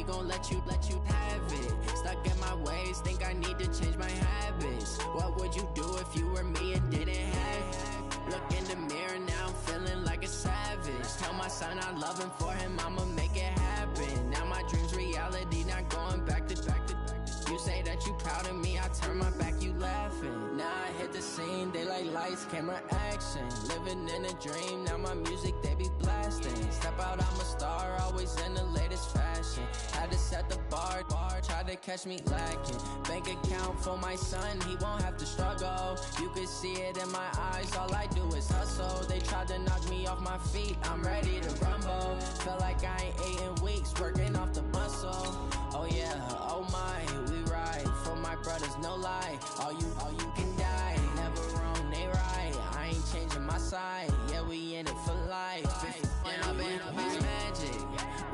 gon' let you have it. Stuck in my ways, think I need to change my habits. What would you do if you were me and didn't have it? Look in the mirror now, I'm feeling like a savage. Tell my son I love him, for him I'ma make it happen. Now my dream's reality, not going back to. You say that you proud of me, I turn my back, you laughing. Now I hit the scene, they like lights, camera, action. Living in a dream, now my music they be blasting. Step out, I'm a star, always in the latest fashion. Had to set the bar, try to catch me lacking. Bank account for my son, he won't have to struggle. You can see it in my eyes, all I do is hustle. They tried to knock me off my feet, I'm ready to rumble. Felt like I ain't ate in weeks, working off the muscle. Oh yeah, oh my, we ride for my brothers, no lie. All you can die, never wrong, they right. I ain't changing my side, yeah, we in it for life. And I've been magic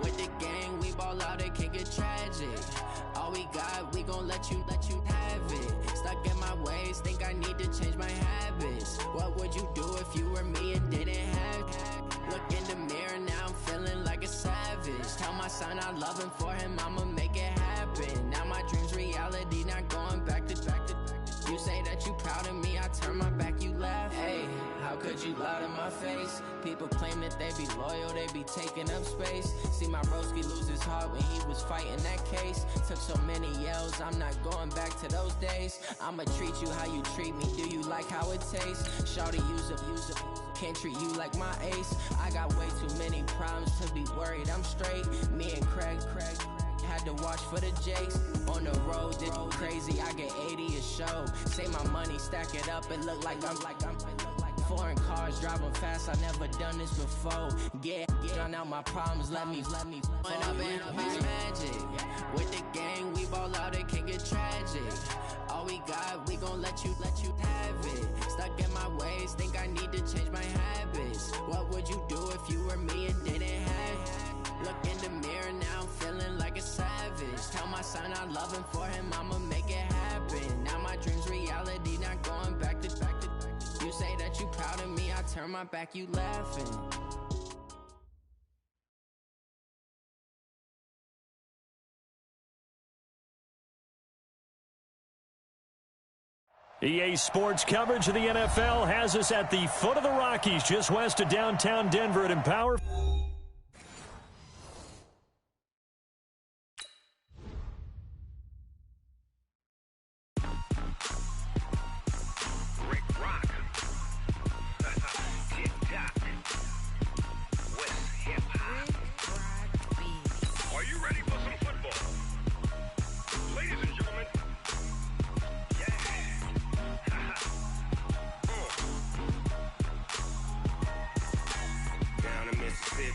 with the gang, we ball out, it can get tragic. All we got, we gon' let you have it. Stuck in my ways, think I need to change my habits. What would you do if you were me and didn't have it? Look in the mirror now, I'm feeling like a savage. Tell my son I love him, for him I'ma make it happen. Now my dream's reality, not going back to. You say that you proud of me, I turn my back, you laugh. Hey, how could you lie to my face? People claim that they be loyal, they be taking up space. See my broski lose his heart when he was fighting that case. Took so many yells, I'm not going back to those days. I'ma treat you how you treat me, do you like how it tastes? Shawty, use up, can't treat you like my ace. I got way too many problems to be worried, I'm straight. Me and Craig had to watch for the Jakes. On the road, it's crazy, I get 80 a show. Say my money, stack it up, it look like I'm foreign cars, driving fast, I never done this before. Get on out my problems, let me When I've been magic with the gang, we ball out, it can get tragic. All we got, we gon' let you have it. Stuck in my ways, think I need to change my habits. What would you do if you were me and didn't have it? Look in the mirror now, I'm feeling like a savage. Tell my son I love him, for him I'ma make it happen. Now my dream's reality, not going back to. You say that you proud of me, I turn my back, you laughing. EA Sports coverage of the NFL has us at the foot of the Rockies, just west of downtown Denver at Empower.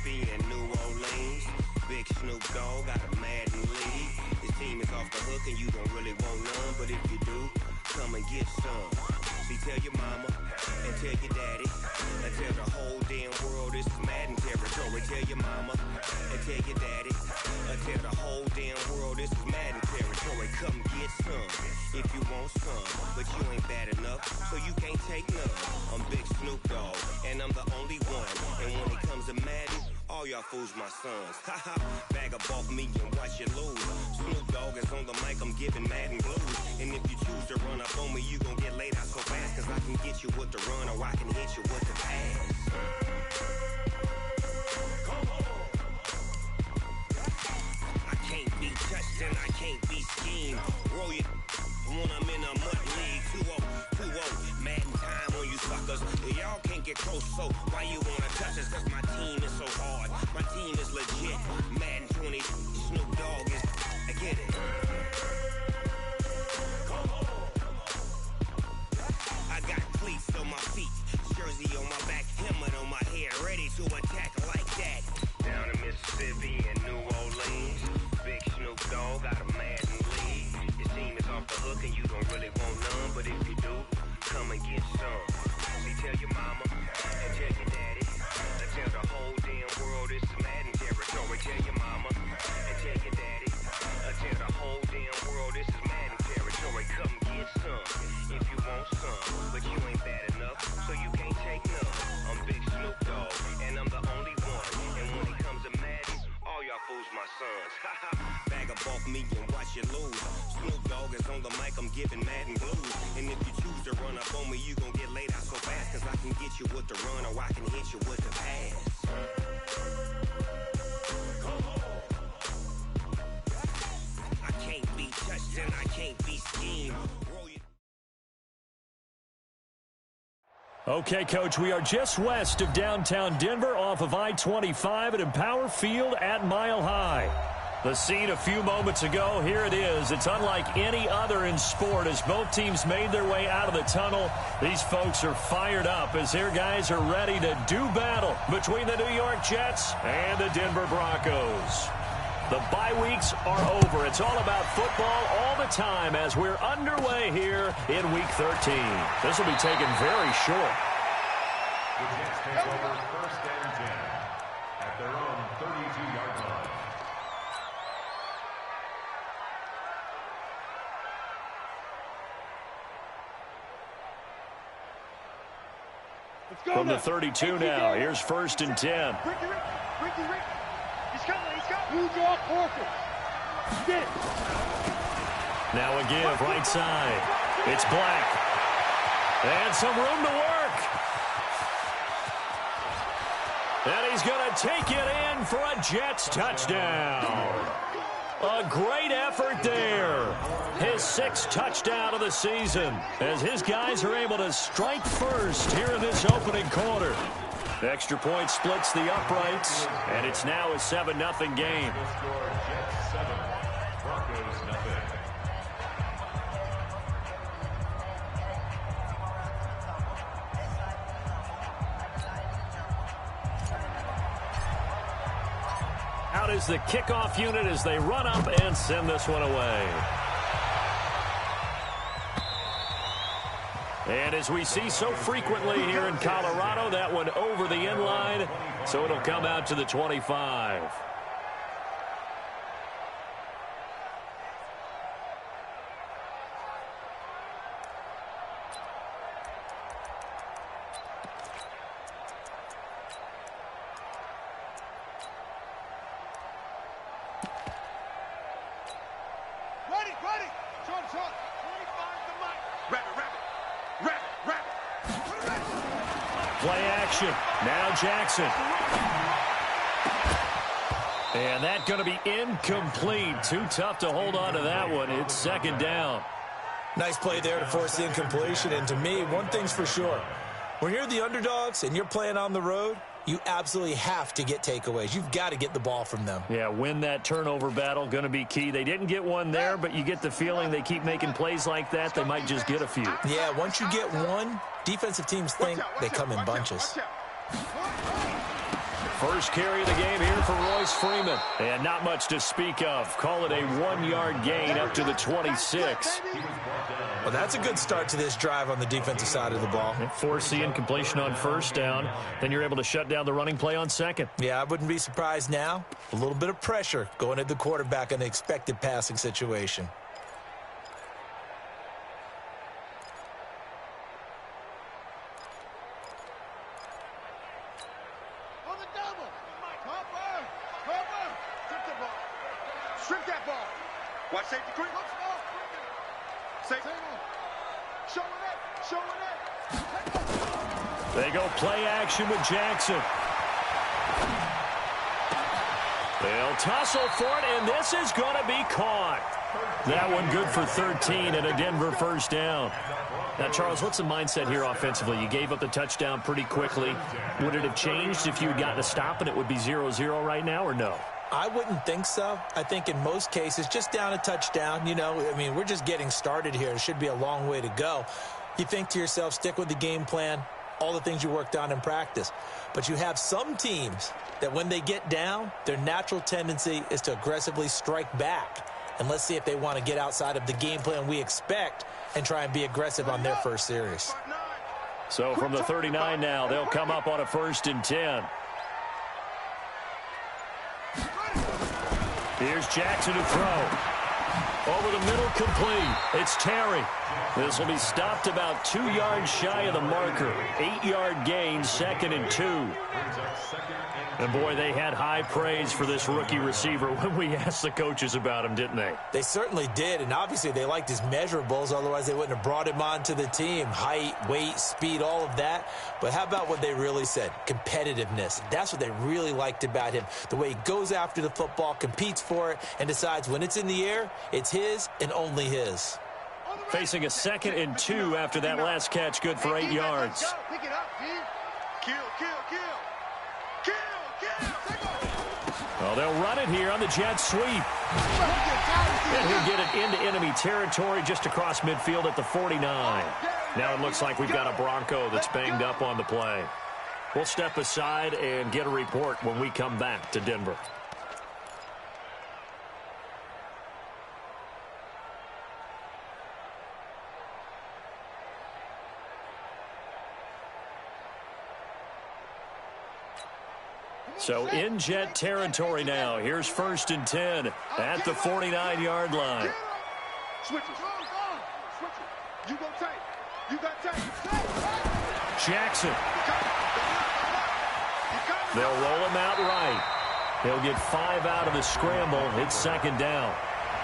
And New Orleans, big Snoop Dogg got a Madden lead. His team is off the hook and you don't really want none, but if you do, come and get some. See, tell your mama and tell your daddy and tell the whole damn world this is Madden territory. Tell your mama and tell your daddy and tell the whole damn world this is Madden territory. Come get some if you want some, but you ain't bad enough, so you can't take none. I'm Big Snoop Dogg and I'm the only one, and when it comes to Madden, all y'all fools my sons. Haha, bag up off me and watch you lose. Snoop Dogg is on the mic, I'm giving Madden blues. And if you choose to run up on me, you gon' get laid out so fast, cause I can get you with the run or I can hit you with the pass. Come on. I can't be touched and I can't be schemed. Roll you when I'm in a mud league. 2-0, Madden time on you suckers. Y'all can't get close, so why you wanna touch us? Cause my team is so hard, my team is legit. Madden 20, Snoop Dogg is, I get it. Come on. I got cleats on my feet, jersey on my back, helmet on my head, ready to attack like that. Down in Mississippi and New Orleans, big Snoop Dogg got a Madden lead. His team is off the hook and you don't really want none, but if you do, come and get some. See, tell your mama and tell your daddy and tell the whole damn world this is Madden territory. Tell your mama and tell your daddy and tell the whole damn world this is Madden territory. Come get some if you want some, but you ain't bad enough, so you can't take none. I'm Big Snoop Dogg and I'm the only one, and when it comes to Madden, all y'all fools my sons. Haha. up off me and watch you lose. Snoop Dogg is on the mic, I'm giving Madden blues. And if you choose to run up on me, you gon' get laid out so fast. Cause I can get you with the run or I can hit you with the pass. I can't be touched and I can't be schemed. Okay, Coach, we are just west of downtown Denver off of I-25 at Empower Field at Mile High. The scene a few moments ago, here it is. It's unlike any other in sport as both teams made their way out of the tunnel. These folks are fired up as their guys are ready to do battle between the New York Jets and the Denver Broncos. The bye weeks are over. It's all about football all the time as we're underway here in Week 13. This will be taken very short. The Jets take over 1st and 10 at their own 32-yard line. From the 32 now, here's 1st and 10. Ricky. He's coming. You draw forfeit. Now a give, right side. It's Black. And some room to work. And he's going to take it in for a Jets touchdown. A great effort there. His 6th touchdown of the season as his guys are able to strike first here in this opening quarter. The extra point splits the uprights, and it's now a 7-0 game. Jets 7, Broncos nothing. Out is the kickoff unit as they run up and send this one away. And as we see so frequently here in Colorado, that one over the end line, so it'll come out to the 25. Ready. Short. 25 the mic. Rabbit. Play action. Now Jackson. And that's going to be incomplete. Too tough to hold on to that one. It's 2nd down. Nice play there to force the incompletion. And to me, one thing's for sure. When you're the underdogs and you're playing on the road, you absolutely have to get takeaways. You've got to get the ball from them. Yeah, win that turnover battle, going to be key. They didn't get one there, but you get the feeling they keep making plays like that, they might just get a few. Yeah, once you get one, defensive teams think they come in bunches. First carry of the game here for Royce Freeman. And not much to speak of. Call it a 1-yard gain up to the 26. Well, that's a good start to this drive on the defensive side of the ball. Force the incompletion on 1st down. Then you're able to shut down the running play on 2nd. Yeah, I wouldn't be surprised now. A little bit of pressure going at the quarterback in the expected passing situation. Strip that ball. Watch safety quick. Safety. Showing it. They go play action with Jackson. They'll tussle for it, and this is going to be caught. That one good for 13 and a Denver 1st down. Now, Charles, what's the mindset here offensively? You gave up the touchdown pretty quickly. Would it have changed if you had gotten a stop and it would be 0-0 right now, or no? I wouldn't think so. I think in most cases, just down a touchdown, we're just getting started here. It should be a long way to go. You think to yourself, stick with the game plan, all the things you worked on in practice. But you have some teams that when they get down, their natural tendency is to aggressively strike back. And let's see if they want to get outside of the game plan we expect and try and be aggressive on their first series. So from the 39 now, they'll come up on a 1st and 10. Here's Jackson to throw. Over the middle, complete. It's Terry. This will be stopped about 2 yards shy of the marker. 8-yard gain, 2nd and 2. And, boy, they had high praise for this rookie receiver when we asked the coaches about him, didn't they? They certainly did, and obviously they liked his measurables. Otherwise, they wouldn't have brought him onto the team. Height, weight, speed, all of that. But how about what they really said? Competitiveness. That's what they really liked about him. The way he goes after the football, competes for it, and decides when it's in the air, it's his and only his. Facing a 2nd and 2 after that last catch, good for 8 yards. Pick it up, dude. Kill. Well, they'll run it here on the jet sweep. And he'll get it into enemy territory just across midfield at the 49. Now it looks like we've got a Bronco that's banged up on the play. We'll step aside and get a report when we come back to Denver. So in jet territory now. Here's 1st and 10 at the 49-yard line. Switch it. You go tight. You got tight. Jackson. They'll roll him out right. He'll get 5 out of the scramble. It's 2nd down.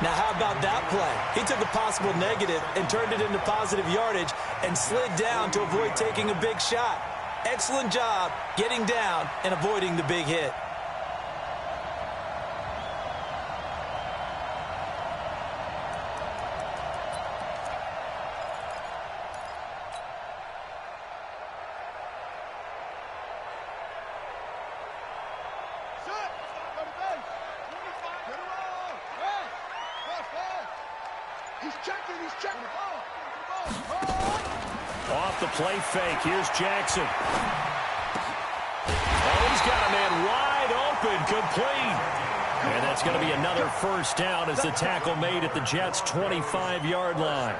Now, how about that play? He took a possible negative and turned it into positive yardage and slid down to avoid taking a big shot. Excellent job getting down and avoiding the big hit. He's checking. Off the play fake. Here's Jackson. Oh, he's got a man wide open. Complete. And that's going to be another 1st down as the tackle made at the Jets' 25-yard line.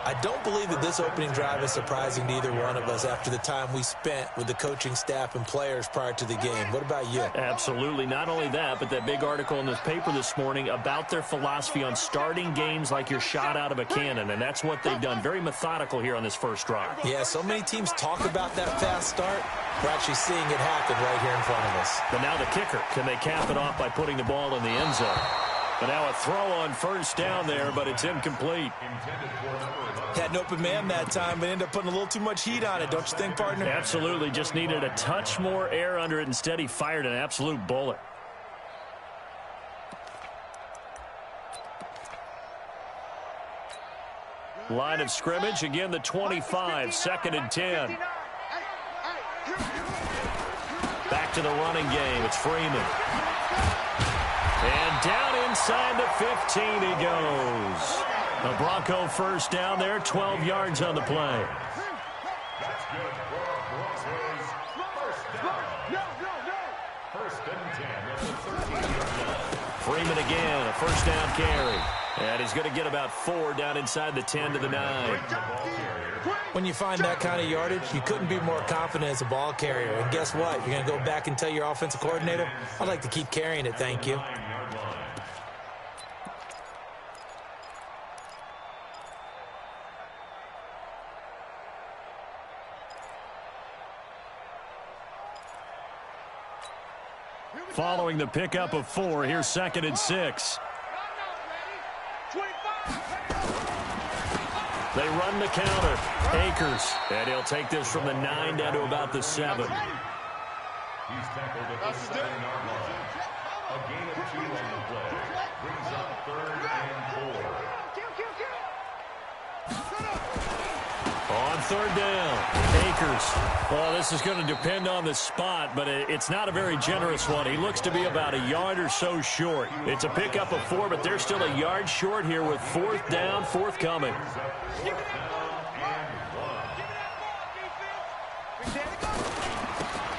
I don't believe that this opening drive is surprising to either one of us after the time we spent with the coaching staff and players prior to the game. What about you? Absolutely. Not only that, but that big article in the paper this morning about their philosophy on starting games like you're shot out of a cannon, and that's what they've done. Very methodical here on this first drive. Yeah, so many teams talk about that fast start. We're actually seeing it happen right here in front of us. But now the kicker. Can they cap it off by putting the ball in the end zone? But now a throw on 1st down there, but it's incomplete. Had an open man that time, but ended up putting a little too much heat on it, don't you think, partner? Absolutely. Just needed a touch more air under it. Instead, he fired an absolute bullet. Line of scrimmage, again the 25, 2nd and 10. Back to the running game. It's Freeman. And down inside the 15 he goes. A Bronco 1st down there, 12 yards on the play. That's good for Broncos. 1st and 10 at the 13-yard line. Freeman again, a 1st down carry. And he's going to get about 4 down inside the 10 to the 9. When you find that kind of yardage, you couldn't be more confident as a ball carrier. And guess what? You're going to go back and tell your offensive coordinator, I'd like to keep carrying it, thank you. Following the pickup of 4, here's 2nd and 6. They run the counter. Akers. And he'll take this from the 9 down to about the 7. He's tackled at the 7-yard line. A gain of 2 on the play. Brings up 3rd and 4. On 3rd down, Akers. Well, this is going to depend on the spot, but it's not a very generous one. He looks to be about a yard or so short. It's a pickup of 4, but they're still a yard short here with 4th down, forthcoming.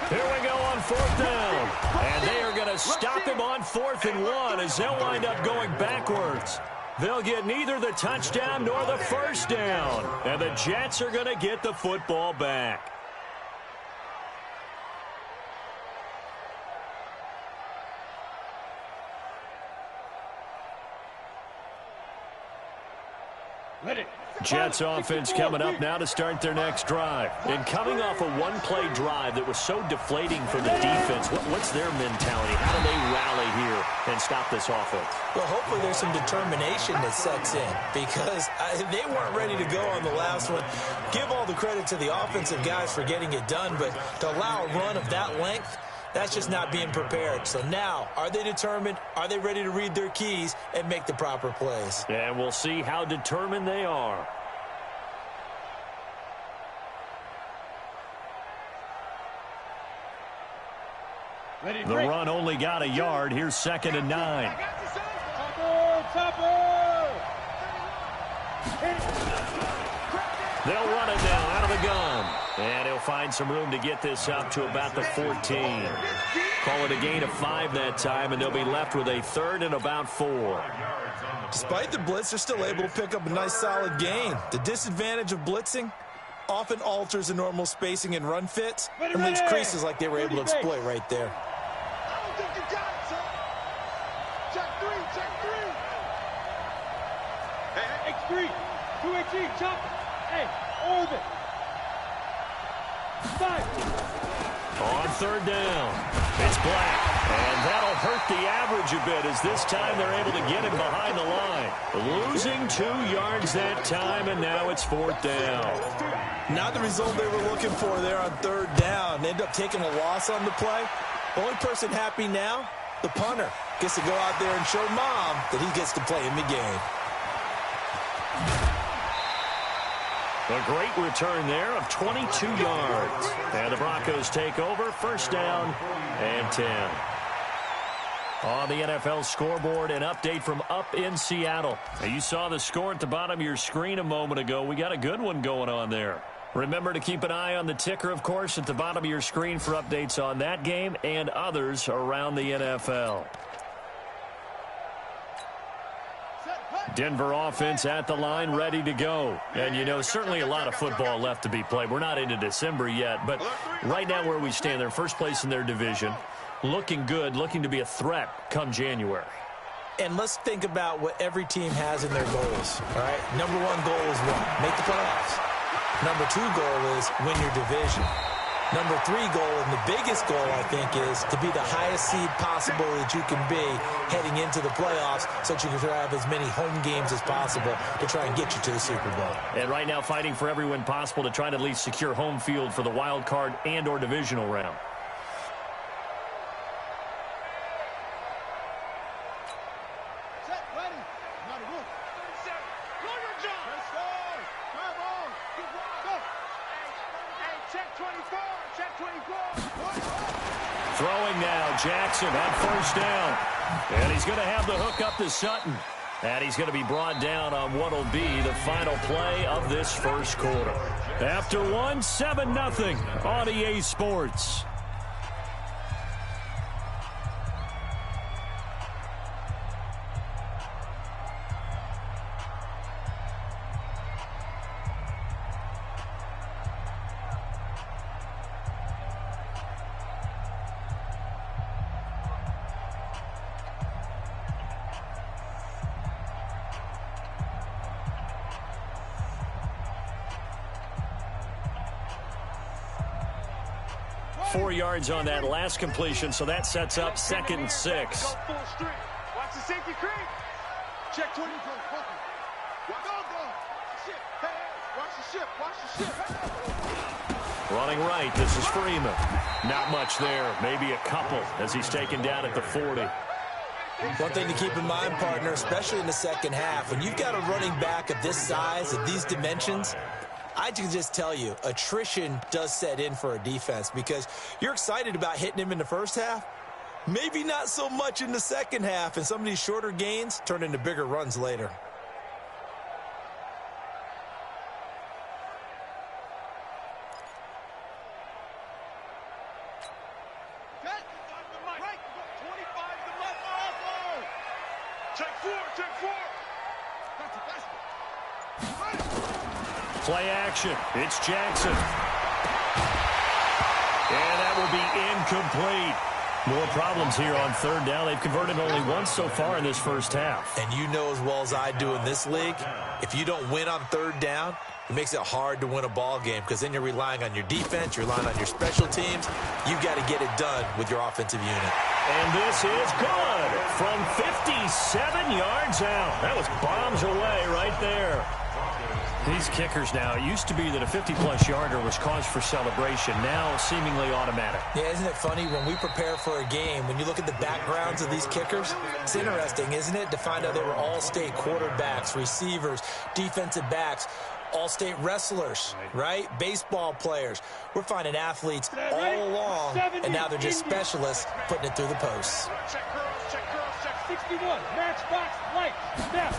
Here we go on 4th down. And they are going to stop him on 4th and 1 as they'll wind up going backwards. They'll get neither the touchdown nor the 1st down. And the Jets are going to get the football back. Jets offense coming up now to start their next drive. And coming off a one-play drive that was so deflating for the defense, what's their mentality? How do they rally here and stop this offense? Well, hopefully there's some determination that sets in because they weren't ready to go on the last one. Give all the credit to the offensive guys for getting it done, but to allow a run of that length, that's just not being prepared. So now, are they determined? Are they ready to read their keys and make the proper plays? And we'll see how determined they are. The run only got a yard. Here's 2nd and 9. They'll run it now out of the gun. And he'll find some room to get this up to about the 14. Call it a gain of 5 that time, and they'll be left with a 3rd and about 4. Despite the blitz, they're still able to pick up a nice solid gain. The disadvantage of blitzing often alters the normal spacing and run fits and leaves creases like they were able to exploit right there. I don't think you got it, son. Check 3, check 3. X3, 2XE, chop. Hey, orbit. On 3rd down, it's Black, and that'll hurt the average a bit as this time they're able to get him behind the line. Losing 2 yards that time, and now it's 4th down. Not the result they were looking for there on 3rd down. They end up taking a loss on the play. Only person happy now, the punter, gets to go out there and show Mom that he gets to play in the game. A great return there of 22 yards. And the Broncos take over, 1st down and 10. On the NFL scoreboard, an update from up in Seattle. Now, you saw the score at the bottom of your screen a moment ago. We got a good one going on there. Remember to keep an eye on the ticker, of course, at the bottom of your screen for updates on that game and others around the NFL. Denver offense at the line, ready to go. And, you know, certainly a lot of football left to be played. We're not into December yet, but right now where we stand, they're first place in their division. Looking good, looking to be a threat come January. And let's think about what every team has in their goals, all right? Number 1 goal is what? Make the playoffs. Number 2 goal is win your division. Number 3 goal, and the biggest goal, I think, is to be the highest seed possible that you can be heading into the playoffs so that you can have as many home games as possible to try and get you to the Super Bowl. And right now fighting for every win possible to try to at least secure home field for the wild card and or divisional round. Throwing now, Jackson on 1st down. And he's going to have the hook up to Sutton. And he's going to be brought down on what will be the final play of this 1st quarter. After 1, 7-0 on EA Sports. Four yards on that last completion, so that sets up 2nd and 6. Watch the safety creep. Check 20. Watch the ship. Watch the ship. Running right, this is Freeman. Not much there, maybe a couple as he's taken down at the 40. One thing to keep in mind, partner, especially in the second half, when you've got a running back of this size, of these dimensions, I can just tell you, attrition does set in for a defense because you're excited about hitting him in the first half. Maybe not so much in the second half, and some of these shorter gains turn into bigger runs later. Play action. It's Jackson. And that will be incomplete. More problems here on third down. They've converted only once so far in this first half. And you know as well as I do in this league, if you don't win on third down, it makes it hard to win a ball game because then you're relying on your defense, you're relying on your special teams. You've got to get it done with your offensive unit. And this is good from 57 yards out. That was bombs away right there. These kickers now, it used to be that a 50-plus yarder was cause for celebration. Now seemingly automatic. Yeah, isn't it funny when we prepare for a game, when you look at the backgrounds of these kickers, it's interesting, isn't it, to find out they were all-state quarterbacks, receivers, defensive backs, all-state wrestlers, right? Baseball players. We're finding athletes all along, and now they're just specialists putting it through the posts. Check girls, check 61. Matchbox, light, step.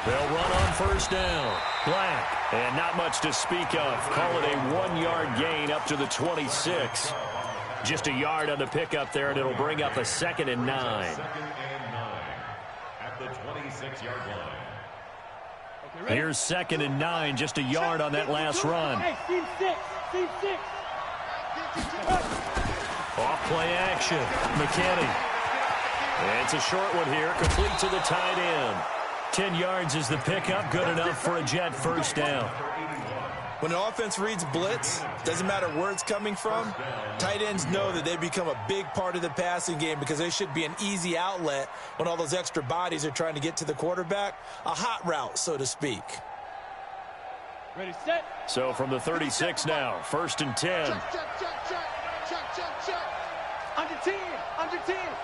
They'll run on first down. Black, and not much to speak of. Call it a 1-yard gain up to the 26. Just a yard on the pickup there, and it'll bring up a 2nd and 9. 2nd and 9 at the 26-yard line. Here's 2nd and 9, just a yard on that last run. Hey, team 6, team 6. Off play action. McKinney. It's a short one here, complete to the tight end. 10 yards is the pickup, good enough for a Jet first down. When an offense reads blitz, doesn't matter where it's coming from, tight ends know that they become a big part of the passing game because they should be an easy outlet when all those extra bodies are trying to get to the quarterback. A hot route, so to speak. Ready, set. So from the 36 now, 1st and 10. Check. Under 10,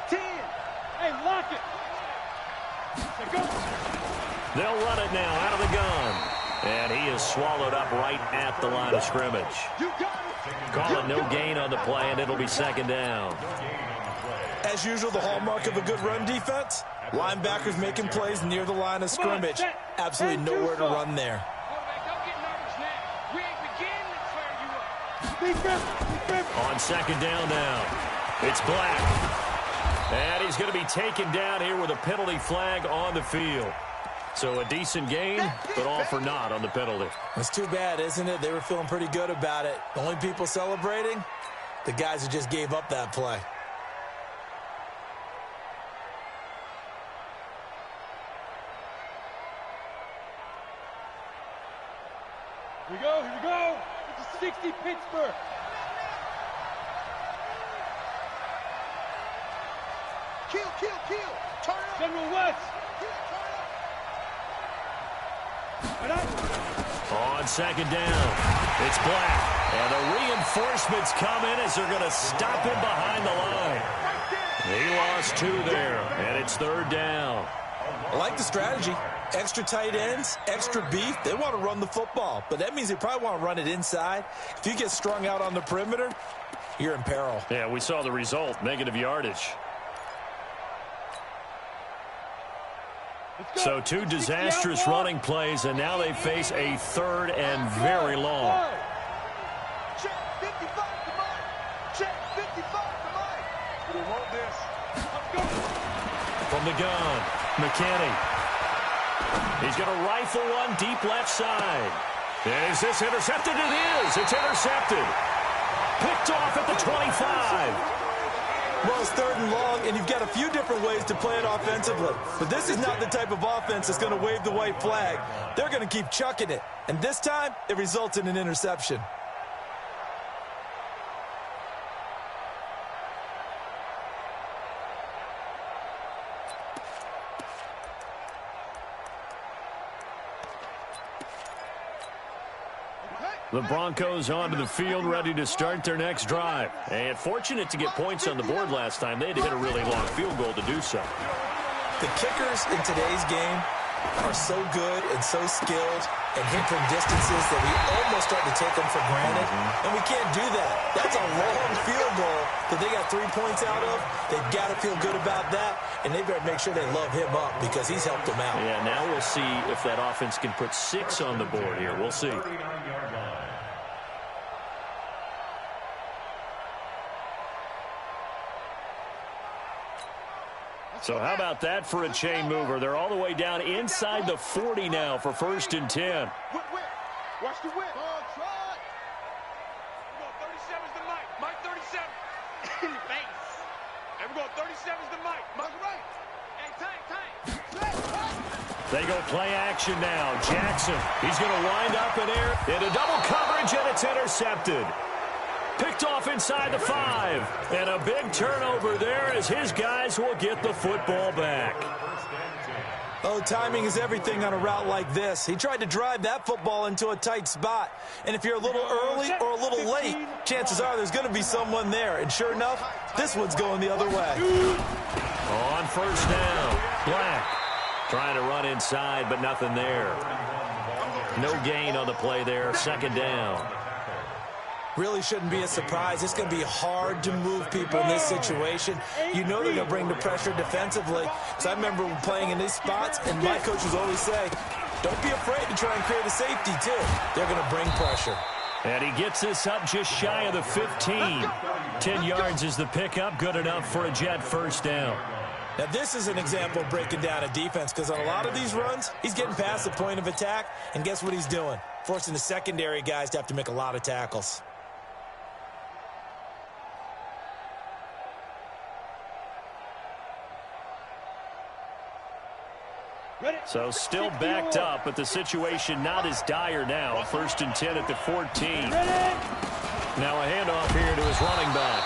10. Hey, lock it. Go. They'll run it now out of the gun. And he is swallowed up right at the line of scrimmage. Call it no gain on the play, and it'll be 2nd down. As usual, the hallmark of a good run defense, linebackers making plays near the line of scrimmage. Absolutely nowhere to run there. On 2nd down now, it's Black. And he's going to be taken down here with a penalty flag on the field. So a decent gain, but all for naught on the penalty. It's too bad, isn't it? They were feeling pretty good about it. The only people celebrating, the guys who just gave up that play. Here we go. It's 60 Pittsburgh. Kill. Turn up. General West. On 2nd down, it's Black. And the reinforcements come in as they're going to stop him behind the line. He lost 2 there, and it's 3rd down. I like the strategy. Extra tight ends, extra beef. They want to run the football, but that means they probably want to run it inside. If you get strung out on the perimeter, you're in peril. Yeah, we saw the result, negative yardage. So 2 disastrous running plays, and now they face a 3rd and very long. Check 55 to Mike. Check 55 to Mike. We want this. Let's go. From the gun, McKinney. He's going to rifle one deep left side. Is this intercepted? It is. It's intercepted. Picked off at the 25. Well, it's 3rd and long, and you've got a few different ways to play it offensively. But this is not the type of offense that's going to wave the white flag. They're going to keep chucking it. And this time, it results in an interception. The Broncos onto the field, ready to start their next drive. And fortunate to get points on the board last time. They had to hit a really long field goal to do so. The kickers in today's game are so good and so skilled and hit from distances that we almost start to take them for granted. And we can't do that. That's a long field goal that they got 3 points out of. They've got to feel good about that, and they better make sure they love him up because he's helped them out. Yeah, now we'll see if that offense can put 6 on the board here. We'll see. So how about that for a chain mover? They're all the way down inside the 40 now for 1st and 10. Watch the whip. 37's the Mike. Mike 37. In the face. Hey, we're going 37's the mic. Mike, right. Hey, Tank. They go play action now. Jackson, he's going to wind up in air into double coverage, and it's intercepted. Picked off inside the 5. And a big turnover there as his guys will get the football back. Oh, timing is everything on a route like this. He tried to drive that football into a tight spot. And if you're a little early or a little late, chances are there's going to be someone there. And sure enough, this one's going the other way. On first down, Black trying to run inside, but nothing there. No gain on the play there. Second down. Really shouldn't be a surprise. It's going to be hard to move people in this situation. You know they're going to bring the pressure defensively. So I remember playing in these spots, and my coaches always say, don't be afraid to try and create a safety, too. They're going to bring pressure. And he gets this up just shy of the 15. 10 yards is the pickup. Good enough for a Jet first down. Now, this is an example of breaking down a defense, because on a lot of these runs, he's getting past the point of attack, and guess what he's doing? Forcing the secondary guys to have to make a lot of tackles. So still backed up, but the situation not as dire now. First and 10 at the 14. Now a handoff here to his running back.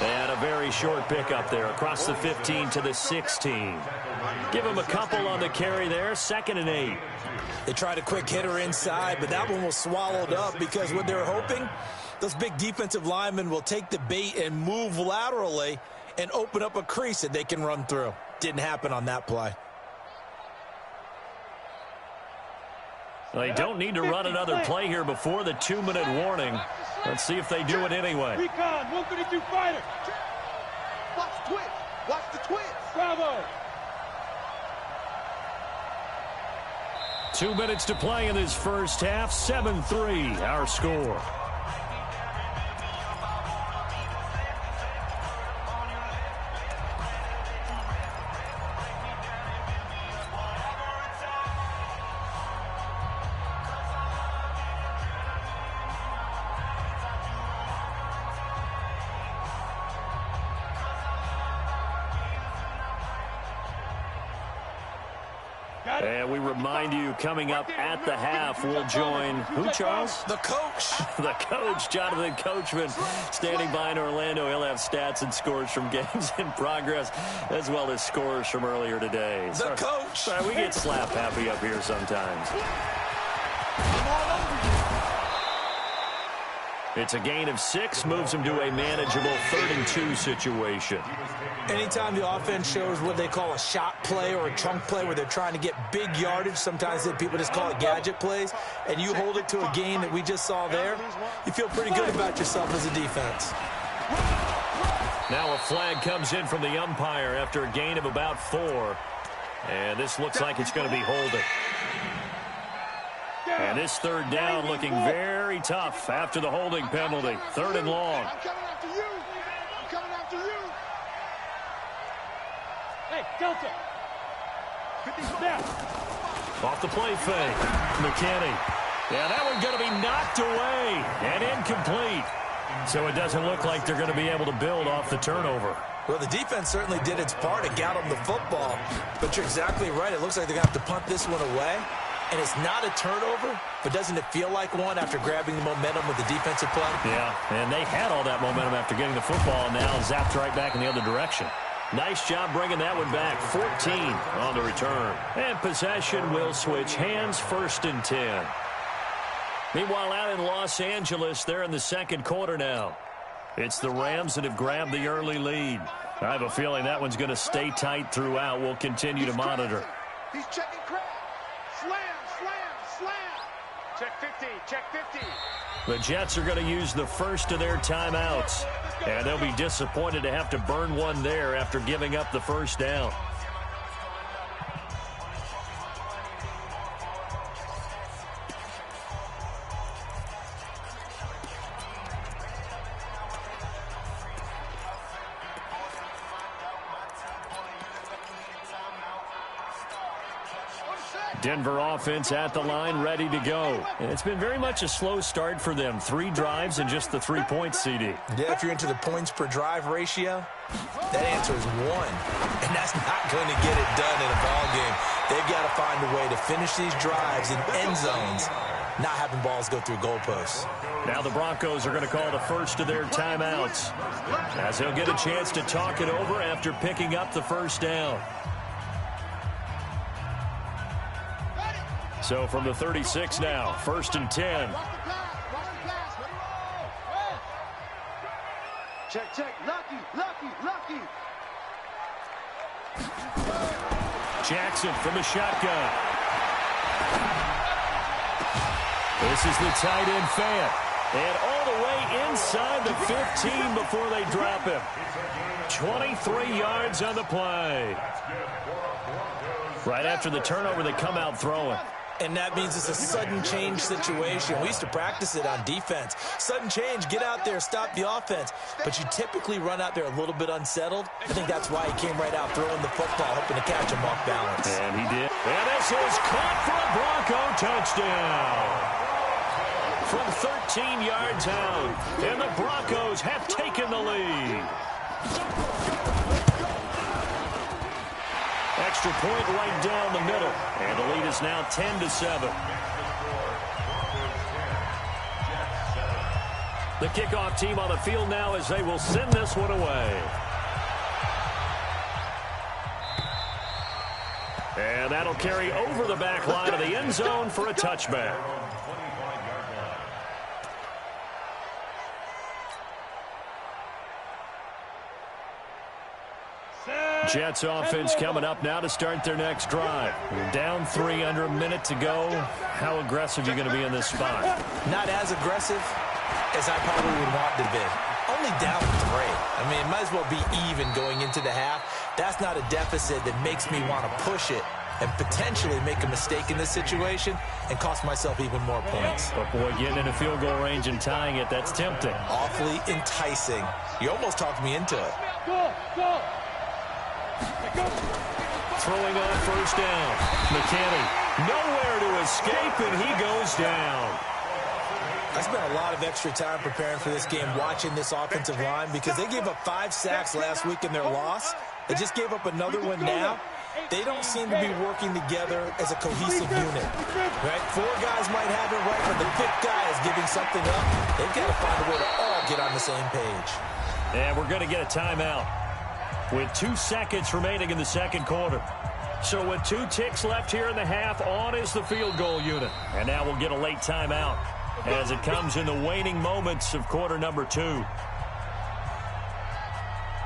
And a very short pickup there across the 15 to the 16. Give him a couple on the carry there. 2nd and 8. They tried a quick hitter inside, but that one was swallowed up because what they're hoping, those big defensive linemen will take the bait and move laterally and open up a crease that they can run through. Didn't happen on that play. They don't need to run another play here before the 2-minute warning. Let's see if they do it anyway. Recon, 132 fighter. Watch the twitch. Watch the twitch. Bravo. 2 minutes to play in this first half. 7-3, our score. And we remind you, coming up at the half, we'll join who, Charles? The coach. The coach, Jonathan Coachman, standing by in Orlando. He'll have stats and scores from games in progress, as well as scores from earlier today. The coach. Sorry, we get slap happy up here sometimes. It's a gain of 6, moves them to a manageable 3rd and 2 situation. Anytime the offense shows what they call a shot play or a chunk play where they're trying to get big yardage, sometimes people just call it gadget plays, and you hold it to a gain that we just saw there, you feel pretty good about yourself as a defense. Now a flag comes in from the umpire after a gain of about 4. And this looks like it's going to be holding. And this 3rd down looking very tough after the holding penalty. 3rd and long. I'm coming after you. I'm coming after you. Hey, Delta. 50 snap. Off the play fake. McKinney. Yeah, that one's going to be knocked away and incomplete. So it doesn't look like they're going to be able to build off the turnover. Well, the defense certainly did its part to get them the football. But you're exactly right. It looks like they're going to have to punt this one away. And it's not a turnover, but doesn't it feel like one after grabbing the momentum with the defensive play? Yeah, and they had all that momentum after getting the football, and now zapped right back in the other direction. Nice job bringing that one back. 14 on the return. And possession will switch hands. 1st and 10. Meanwhile, out in Los Angeles, they're in the 2nd quarter now. It's the Rams that have grabbed the early lead. I have a feeling that one's going to stay tight throughout. We'll continue to monitor. He's checking crap. Slam, slam, slam. Check 50, check 50. The Jets are going to use the first of their timeouts. And they'll be disappointed to have to burn one there after giving up the first down. Denver offense at the line, ready to go. And it's been very much a slow start for them. 3 drives and just the 3 points, CD. Yeah, if you're into the points per drive ratio, that answer is 1. And that's not going to get it done in a ball game. They've got to find a way to finish these drives in end zones, not having balls go through goalposts. Now the Broncos are going to call the first of their timeouts, as they'll get a chance to talk it over after picking up the first down. So from the 36 now, 1st and 10. Check, check. Lucky. Jackson from the shotgun. This is the tight end Fant. And all the way inside the 15 before they drop him. 23 yards on the play. Right after the turnover, they come out throwing. And that means it's a sudden change situation. We used to practice it on defense. Sudden change, get out there, stop the offense. But you typically run out there a little bit unsettled. I think that's why he came right out throwing the football, hoping to catch him off balance. And he did. And this is caught for a Bronco touchdown. From 13 yards out. And the Broncos have taken the lead. Extra point right down the middle. And the lead is now 10-7. The kickoff team on the field now as they will send this one away. And that'll carry over the back line of the end zone for a touchback. Jets offense coming up now to start their next drive. We're down 3 under a minute to go. How aggressive are you going to be in this spot? Not as aggressive as I probably would want to be. Only down 3. I mean, it might as well be even going into the half. That's not a deficit that makes me want to push it and potentially make a mistake in this situation and cost myself even more points. But, boy, getting in a field goal range and tying it, that's tempting. Awfully enticing. You almost talked me into it. Go. Throwing on first down. McKinney nowhere to escape, and he goes down. I spent a lot of extra time preparing for this game, watching this offensive line, because they gave up 5 sacks last week in their loss. They just gave up another one now. They don't seem to be working together as a cohesive unit. Right? 4 guys might have it right, but the 5th guy is giving something up. They've got to find a way to all get on the same page. And we're going to get a timeout with 2 seconds remaining in the second quarter. So with 2 ticks left here in the half, on is the field goal unit. And now we'll get a late timeout as it comes in the waning moments of quarter number 2.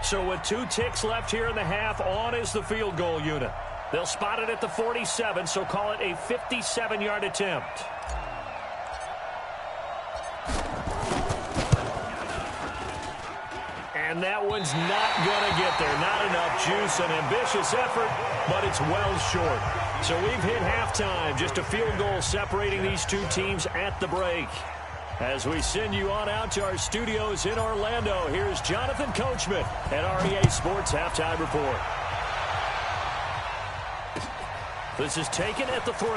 So with 2 ticks left here in the half, on is the field goal unit. They'll spot it at the 47, so call it a 57-yard attempt. And that one's not going to get there. Not enough juice, an ambitious effort, but it's well short. So we've hit halftime. Just a field goal separating these 2 teams at the break. As we send you on out to our studios in Orlando, here's Jonathan Coachman at REA Sports Halftime Report. This is taken at the 3.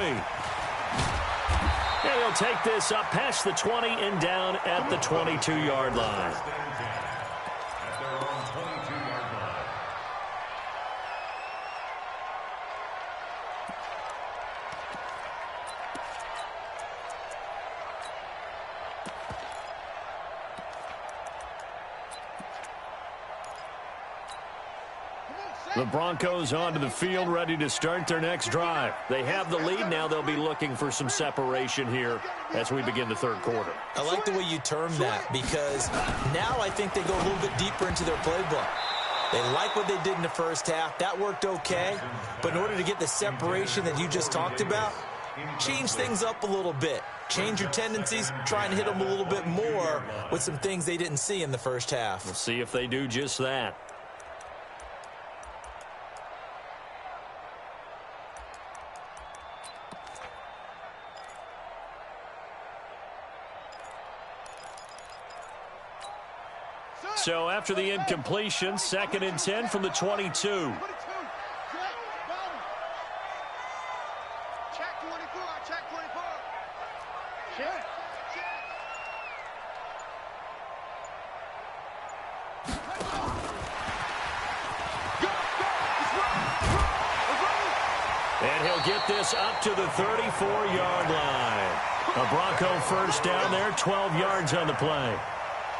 And he'll take this up past the 20 and down at the 22-yard line. The Broncos onto the field, ready to start their next drive. They have the lead. Now they'll be looking for some separation here as we begin the third quarter. I like the way you term that, because now I think they go a little bit deeper into their playbook. They like what they did in the first half. That worked okay. But in order to get the separation that you just talked about, change things up a little bit. Change your tendencies, try and hit them a little bit more with some things they didn't see in the first half. We'll see if they do just that. So after the incompletion, 2nd and 10 from the 22. Check. And he'll get this up to the 34-yard line. A Bronco first down there, 12 yards on the play.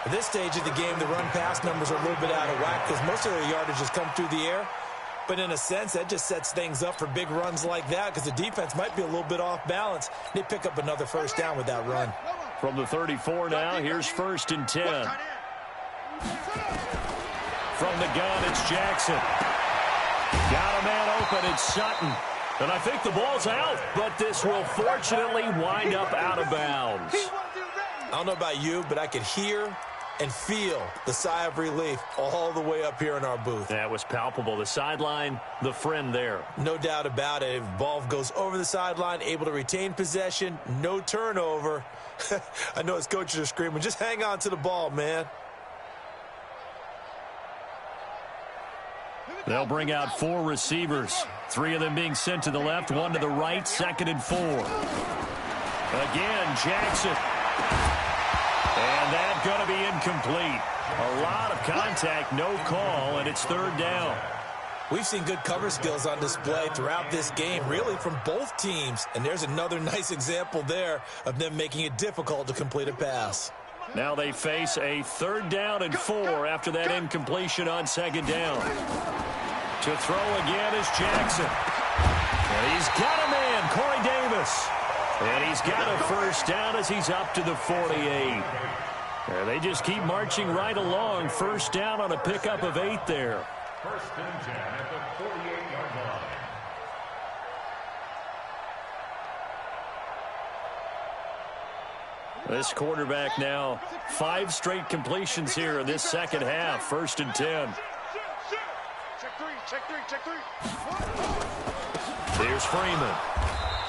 At this stage of the game, the run-pass numbers are a little bit out of whack because most of their yardage has come through the air. But in a sense, that just sets things up for big runs like that because the defense might be a little bit off balance. They pick up another first down with that run. From the 34 now, here's 1st and 10. From the gun, it's Jackson. Got a man open, it's Sutton. And I think the ball's out, but this will fortunately wind up out of bounds. I don't know about you, but I could hear and feel the sigh of relief all the way up here in our booth. That was palpable. The sideline, the friend there. No doubt about it. If the ball goes over the sideline, able to retain possession, no turnover. I know his coaches are screaming, just hang on to the ball, man. They'll bring out 4 receivers. 3 of them being sent to the left, 1 to the right, 2nd and 4. Again, Jackson. And that's going to be incomplete. A lot of contact, no call, and it's 3rd down. We've seen good cover skills on display throughout this game, really from both teams. And there's another nice example there of them making it difficult to complete a pass. Now they face a 3rd down and 4 after that incompletion on 2nd down. To throw again is Jackson. And he's got a man, Corey Davis. And he's got a first down as he's up to the 48. And they just keep marching right along. First down on a pickup of 8 there. 1st and 10 at the 48-yard line. This quarterback now 5 straight completions here in this second half. 1st and 10. Check three. Here's Freeman.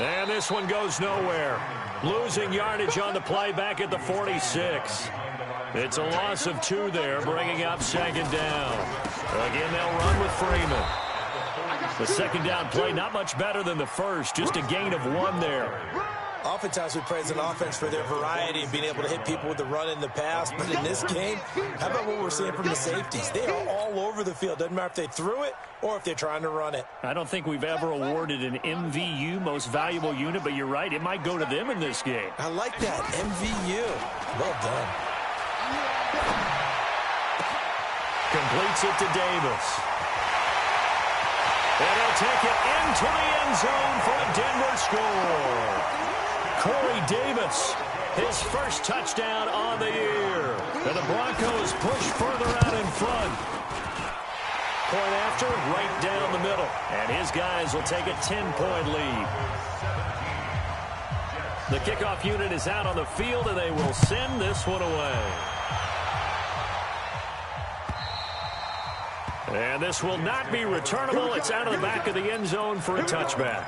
And this one goes nowhere. Losing yardage on the play back at the 46. It's a loss of 2 there, bringing up 2nd down. Again, they'll run with Freeman. The 2nd down play not much better than the first, just a gain of 1 there. Oftentimes we praise an offense for their variety and being able to hit people with the run in the pass. But in this game, how about what we're seeing from the safeties? They are all over the field. Doesn't matter if they threw it or if they're trying to run it. I don't think we've ever awarded an MVU, most valuable unit, but you're right. It might go to them in this game. I like that. MVU. Well done. Completes it to Davis. And he'll take it into the end zone for a Denver score. Corey Davis, his first touchdown on the year. And the Broncos push further out in front. Point after, right down the middle. And his guys will take a 10-point lead. The kickoff unit is out on the field, and they will send this one away. And this will not be returnable. It's out of the back of the end zone for a touchback.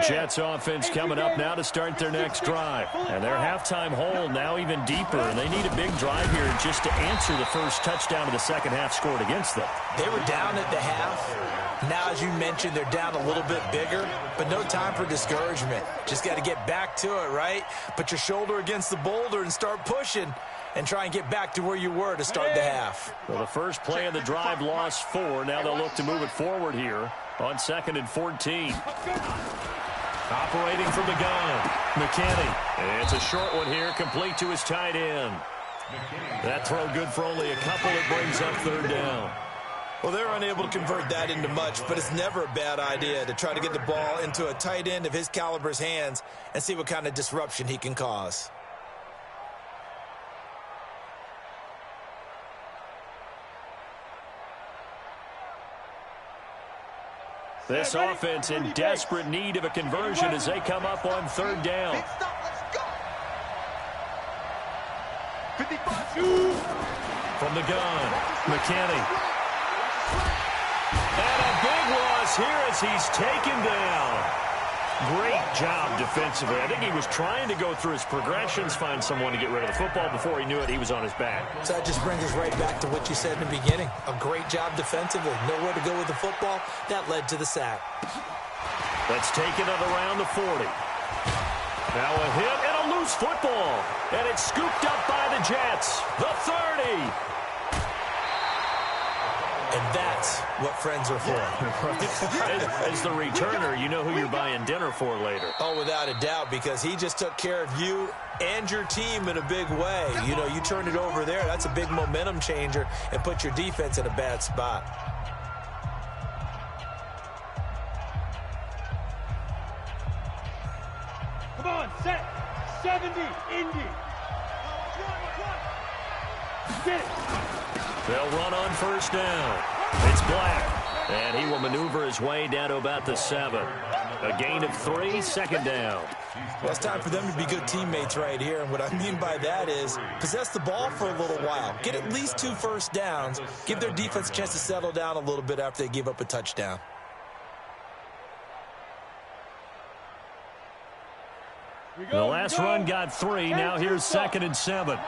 Jets offense coming up now to start their next drive. And their halftime hole now even deeper. And they need a big drive here just to answer the first touchdown of the second half scored against them. They were down at the half. Now, as you mentioned, they're down a little bit bigger, but no time for discouragement. Just got to get back to it, right? Put your shoulder against the boulder and start pushing and try and get back to where you were to start the half. Well, the first play of the drive lost 4. Now they'll look to move it forward here on 2nd and 14. Operating from the gun, McKinney. It's a short one here, complete to his tight end. That throw good for only a couple. It brings up 3rd down. Well, they're unable to convert that into much, but it's never a bad idea to try to get the ball into a tight end of his caliber's hands and see what kind of disruption he can cause. This offense in desperate need of a conversion as they come up on 3rd down. From the gun, McKinney. And a big loss here as he's taken down. Great job defensively. I think he was trying to go through his progressions, find someone to get rid of the football. Before he knew it, he was on his back. So that just brings us right back to what you said in the beginning. A great job defensively. Nowhere to go with the football. That led to the sack. Let's take it at around the 40. Now a hit and a loose football, and it's scooped up by the Jets. The 30. And that's what friends are for. As the returner, you know who you're buying dinner for later. Oh, without a doubt, because he just took care of you and your team in a big way. You know, you turned it over there. That's a big momentum changer and put your defense in a bad spot. Come on, set. 70, Indy. Get it. They'll run on first down. It's Black, and he will maneuver his way down to about the 7. A gain of 3, 2nd down. Well, it's time for them to be good teammates right here, and what I mean by that is possess the ball for a little while. Get at least 2 first downs. Give their defense a chance to settle down a little bit after they give up a touchdown. The last run got 3. Now here's 2nd and 7.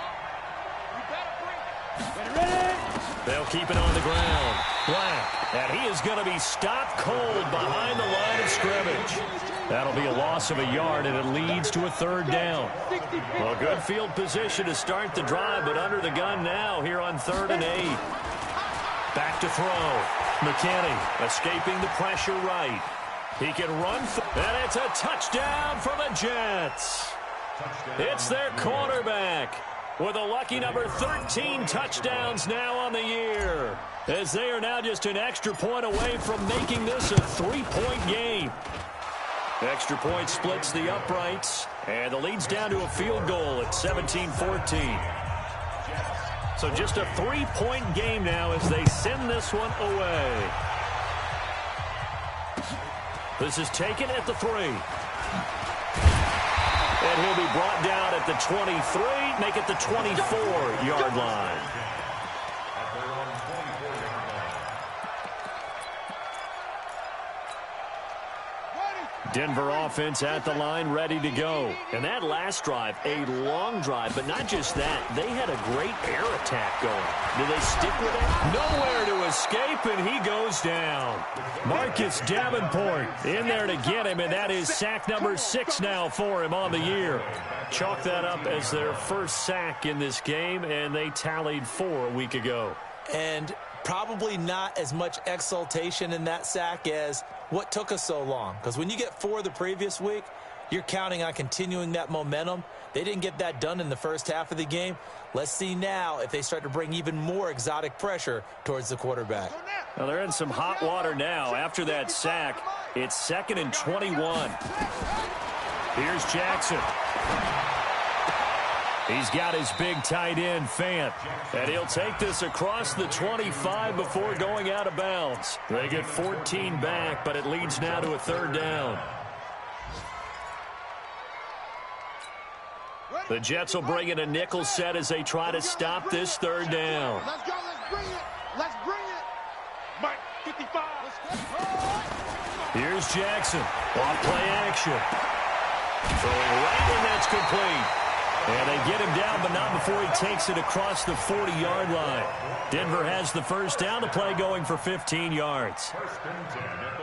They'll keep it on the ground. Black, and he is going to be stopped cold behind the line of scrimmage. That'll be a loss of a yard, and it leads to a 3rd down. Well, good field position to start the drive, but under the gun now here on 3rd and 8. Back to throw. McKinney escaping the pressure right. He can run, and it's a touchdown for the Jets. It's their quarterback with a lucky number 13 touchdowns now on the year, as they are now just an extra point away from making this a 3-point game. Extra point splits the uprights, and the lead's down to a field goal at 17-14. So just a 3-point game now as they send this one away. This is taken at the 3. And he'll be brought down at the 23, make it the 24-yard line. Denver offense at the line, ready to go. And that last drive, a long drive, but not just that. They had a great air attack going. Do they stick with it? Nowhere to escape, and he goes down. Marcus Davenport in there to get him, and that is sack number 6 now for him on the year. Chalk that up as their first sack in this game, and they tallied 4 a week ago. And probably not as much exultation in that sack as what took us so long. Because when you get 4 the previous week, you're counting on continuing that momentum. They didn't get that done in the first half of the game. Let's see now if they start to bring even more exotic pressure towards the quarterback. Well, they're in some hot water now. After that sack, it's 2nd and 21. Here's Jackson. He's got his big tight end, Fant. And he'll take this across the 25 before going out of bounds. They get 14 back, but it leads now to a 3rd down. The Jets will bring in a nickel set as they try to stop this 3rd down. Let's go, let's bring it. Let's bring it. Mike, 55. Here's Jackson. Off play action. Throwing right, and that's complete. And they get him down, but not before he takes it across the 40-yard line. Denver has the first down, the play going for 15 yards.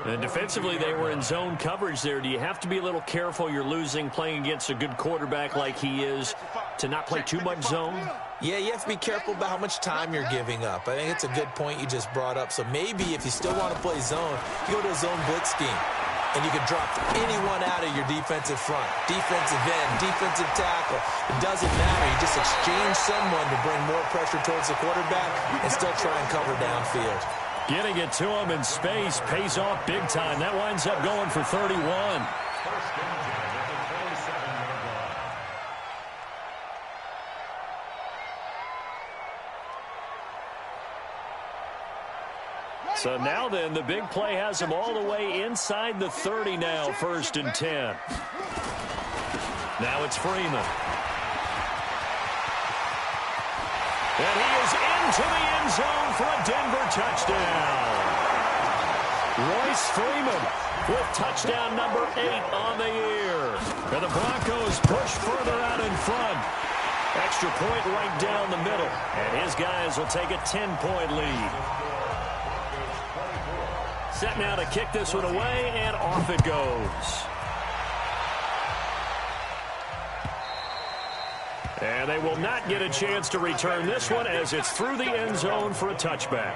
And defensively, they were in zone coverage there. Do you have to be a little careful? You're losing playing against a good quarterback like he is to not play too much zone? Yeah, you have to be careful about how much time you're giving up. I think it's a good point you just brought up. So maybe if you still want to play zone, you go to a zone blitz scheme. And you can drop anyone out of your defensive front, defensive end, defensive tackle. It doesn't matter. You just exchange someone to bring more pressure towards the quarterback and still try and cover downfield. Getting it to him in space pays off big time. That winds up going for 31. So now then, the big play has him all the way inside the 30 now, 1st and 10. Now it's Freeman. And he is into the end zone for a Denver touchdown. Royce Freeman with touchdown number 8 on the year. And the Broncos push further out in front. Extra point right down the middle. And his guys will take a 10-point lead. Set now to kick this one away, and off it goes. And they will not get a chance to return this one as it's through the end zone for a touchback.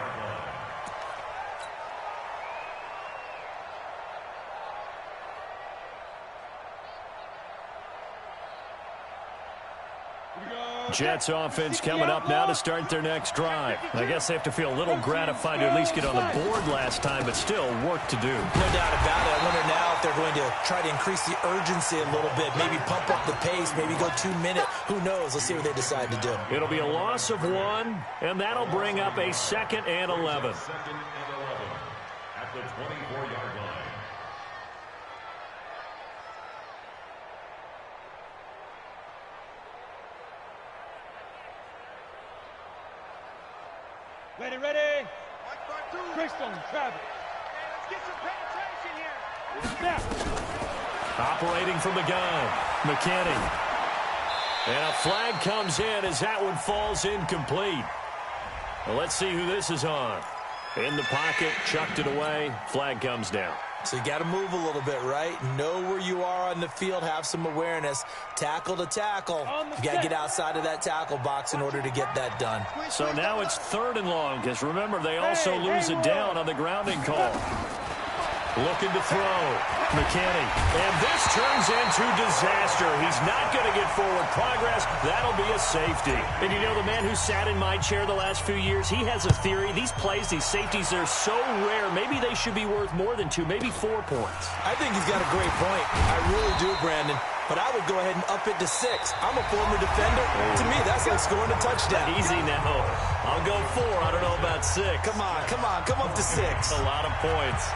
Jets offense coming up now to start their next drive. I guess they have to feel a little gratified to at least get on the board last time, but still work to do. No doubt about it. I wonder now if they're going to try to increase the urgency a little bit, maybe pump up the pace, maybe go 2 minute. Who knows? Let's see what they decide to do. It'll be a loss of 1, and that'll bring up a 2nd and 11. Second and 11 at the 24-yard line. Ready. Crystal, Travis. Let's get some penetration here. Operating from the gun, McKinney. And a flag comes in as that one falls incomplete. Well, let's see who this is on. In the pocket, chucked it away, flag comes down. So you got to move a little bit, right? Know where you are on the field, have some awareness. Tackle to tackle. You got to get outside of that tackle box in order to get that done. So now it's 3rd and long, because remember, they also lose it down on the grounding call. Looking to throw. McKinney. And this turns into disaster. He's not going to get forward progress. That'll be a safety. And you know, the man who sat in my chair the last few years, he has a theory. These plays, these safeties, they're so rare. Maybe they should be worth more than 2, maybe 4 points. I think he's got a great point. I really do, Brandon. But I would go ahead and up it to 6. I'm a former defender. To me, that's like scoring a touchdown. Easy now. I'll go 4. I don't know about 6. Come on. Come up to 6. A lot of points.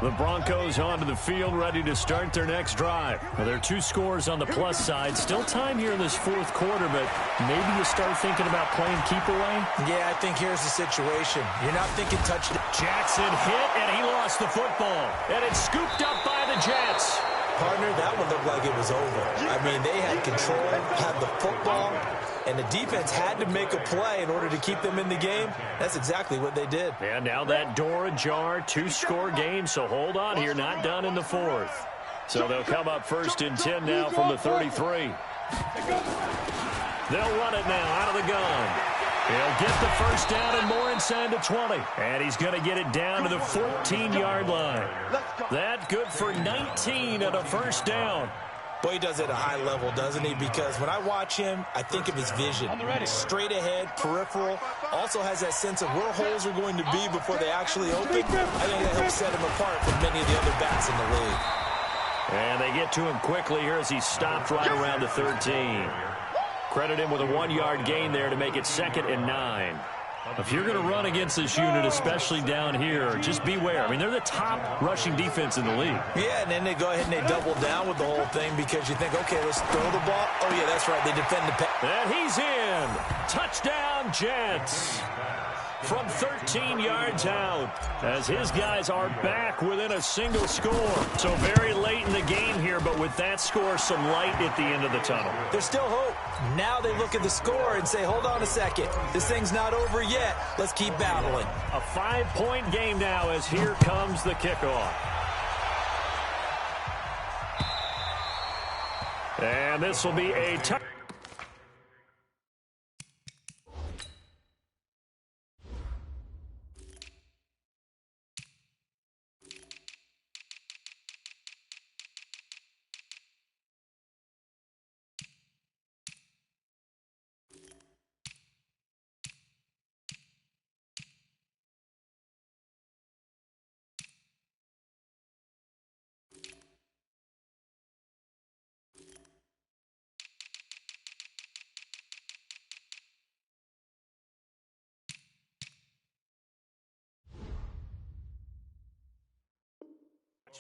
The Broncos onto the field, ready to start their next drive. Well, there are 2 scores on the plus side. Still time here in this 4th quarter, but maybe you start thinking about playing keep away? Yeah, I think here's the situation. You're not thinking touchdown. Jackson hit, and he lost the football. And it's scooped up by the Jets. Partner, that one looked like it was over. I mean, they had control, had the football, and the defense had to make a play in order to keep them in the game. That's exactly what they did. And now that door ajar, 2-score game, so hold on here, not done in the 4th. So they'll come up 1st and 10 now from the 33. They'll run it now out of the gun. He'll get the first down and more inside the 20. And he's going to get it down to the 14-yard line. That good for 19 and a first down. Boy, he does it at a high level, doesn't he? Because when I watch him, I think of his vision. Straight ahead, peripheral. Also has that sense of where holes are going to be before they actually open. I think that helps set him apart from many of the other backs in the league. And they get to him quickly here as he stopped right around the 13. Credit him with a 1-yard gain there to make it 2nd and 9. If you're going to run against this unit, especially down here, just beware. I mean, they're the top rushing defense in the league. Yeah, and then they go ahead and they double down with the whole thing because you think, okay, let's throw the ball. Oh, yeah, that's right. They defend the pass. And he's in. Touchdown, Jets. From 13 yards out as his guys are back within a single score. So very late in the game here, but with that score, some light at the end of the tunnel. There's still hope. Now they look at the score and say, hold on a second. This thing's not over yet. Let's keep battling. A 5-point game now as here comes the kickoff. And this will be a touchdown.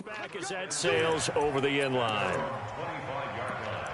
Back as that sails over the end line. 25-yard line.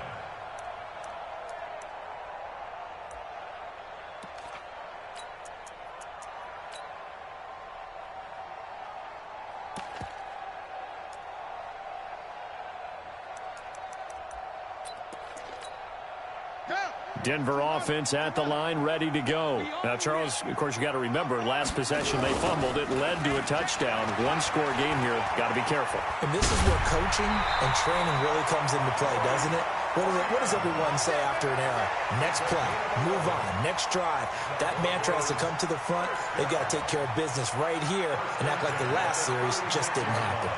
Denver offense at the line, ready to go. Now, Charles, of course, you got to remember, last possession they fumbled. It led to a touchdown. One-score game here. Got to be careful. And this is where coaching and training really comes into play, doesn't it? What does everyone say after an error? Next play, move on, next drive. That mantra has to come to the front. They've got to take care of business right here and act like the last series just didn't happen.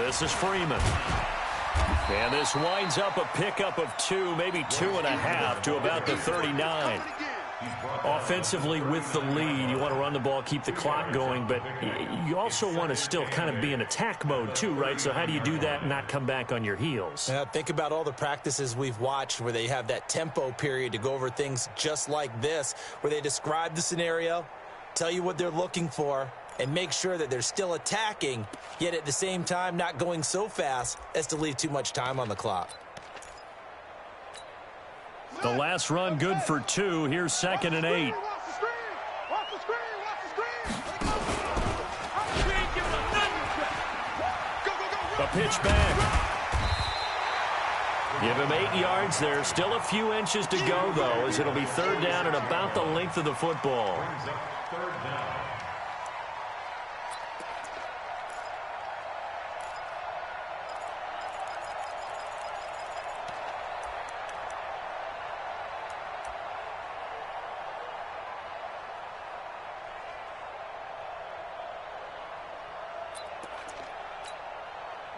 This is Freeman. And this winds up a pickup of 2, maybe 2.5 to about the 39. Offensively with the lead, you want to run the ball, keep the clock going, but you also want to still kind of be in attack mode too, right? So how do you do that and not come back on your heels? Yeah, think about all the practices we've watched where they have that tempo period to go over things just like this, where they describe the scenario, tell you what they're looking for, and make sure that they're still attacking, yet at the same time not going so fast as to leave too much time on the clock. The last run good for 2. Here's 2nd and 8. A pitch back. Give him 8 yards there. Still a few inches to go, though, as it'll be 3rd down and about the length of the football.